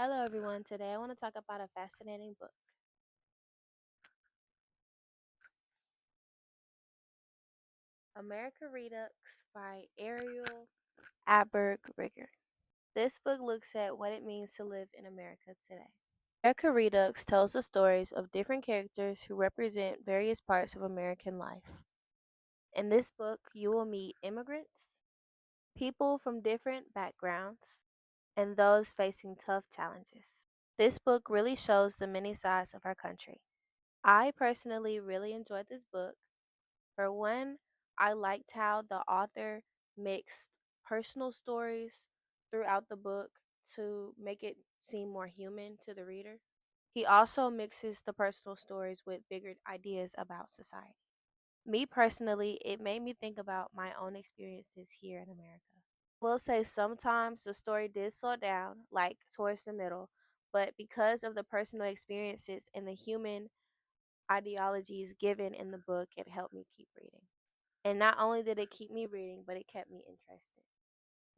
Hello, everyone. Today I want to talk about a fascinating book, America Redux by Ariel Aberg-Rigger. This book looks at what it means to live in America today. America Redux tells the stories of different characters who represent various parts of American life. In this book, you will meet immigrants, people from different backgrounds, and those facing tough challenges. This book really shows the many sides of our country. I personally really enjoyed this book. For one, I liked how the author mixed personal stories throughout the book to make it seem more human to the reader. He also mixes the personal stories with bigger ideas about society. Me personally, it made me think about my own experiences here in America. I will say sometimes the story did slow down, like towards the middle, but because of the personal experiences and the human ideologies given in the book, it helped me keep reading. And not only did it keep me reading, but it kept me interested.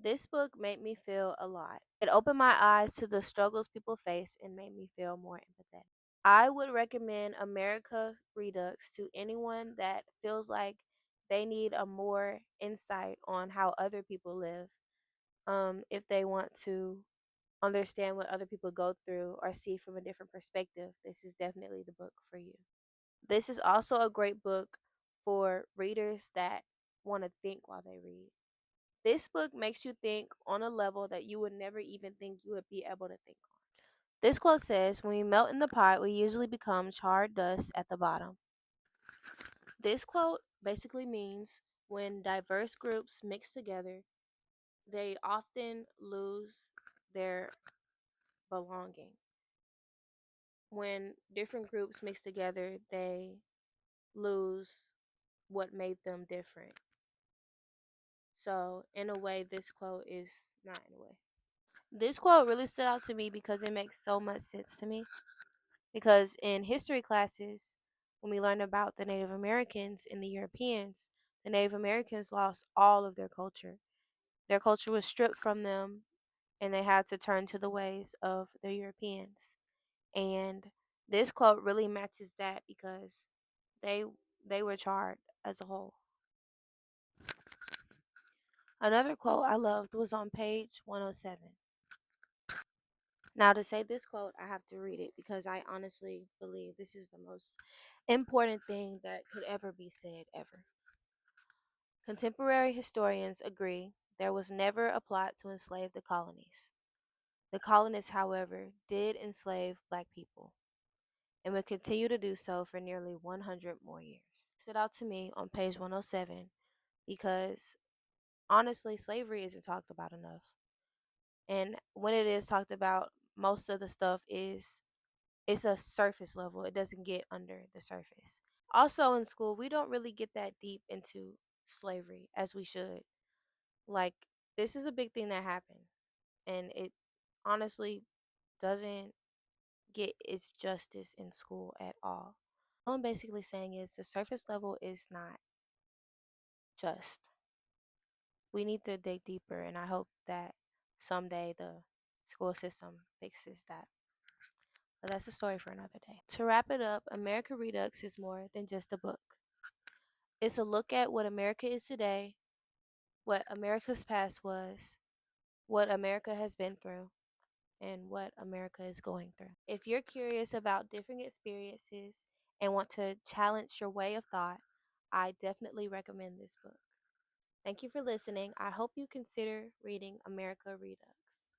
This book made me feel a lot. It opened my eyes to the struggles people face and made me feel more empathetic. I would recommend America Redux to anyone that feels like they need a more insight on how other people live. If they want to understand what other people go through or see from a different perspective, this is definitely the book for you. This is also a great book for readers that want to think while they read. This book makes you think on a level that you would never even think you would be able to think on. This quote says, "When we melt in the pot, we usually become charred dust at the bottom." This quote basically means when diverse groups mix together, they often lose their belonging. When different groups mix together, they lose what made them different. So, in a way, this quote is not in a way. This quote really stood out to me because it makes so much sense to me. Because in history classes, when we learn about the Native Americans and the Europeans, the Native Americans lost all of their culture. Their culture was stripped from them, and they had to turn to the ways of the Europeans. And this quote really matches that because they they were charred as a whole. Another quote I loved was on page 107. Now, to say this quote, I have to read it because I honestly believe this is the most important thing that could ever be said, ever. Contemporary historians agree there was never a plot to enslave the colonies. The colonists, however, did enslave black people and would continue to do so for nearly 100 more years. Stood out to me on page 107 because honestly, slavery isn't talked about enough. And when it is talked about, most of the stuff is it's a surface level. It doesn't get under the surface. Also in school, we don't really get that deep into slavery as we should. Like this is a big thing that happened and it honestly doesn't get its justice in school at all. All I'm basically saying is the surface level is not just. We need to dig deeper and I hope that someday the school system fixes that. But that's a story for another day. To wrap it up, America Redux is more than just a book. It's a look at what America is today, what America's past was, what America has been through, and what America is going through. If you're curious about different experiences and want to challenge your way of thought, I definitely recommend this book. Thank you for listening. I hope you consider reading America Redux.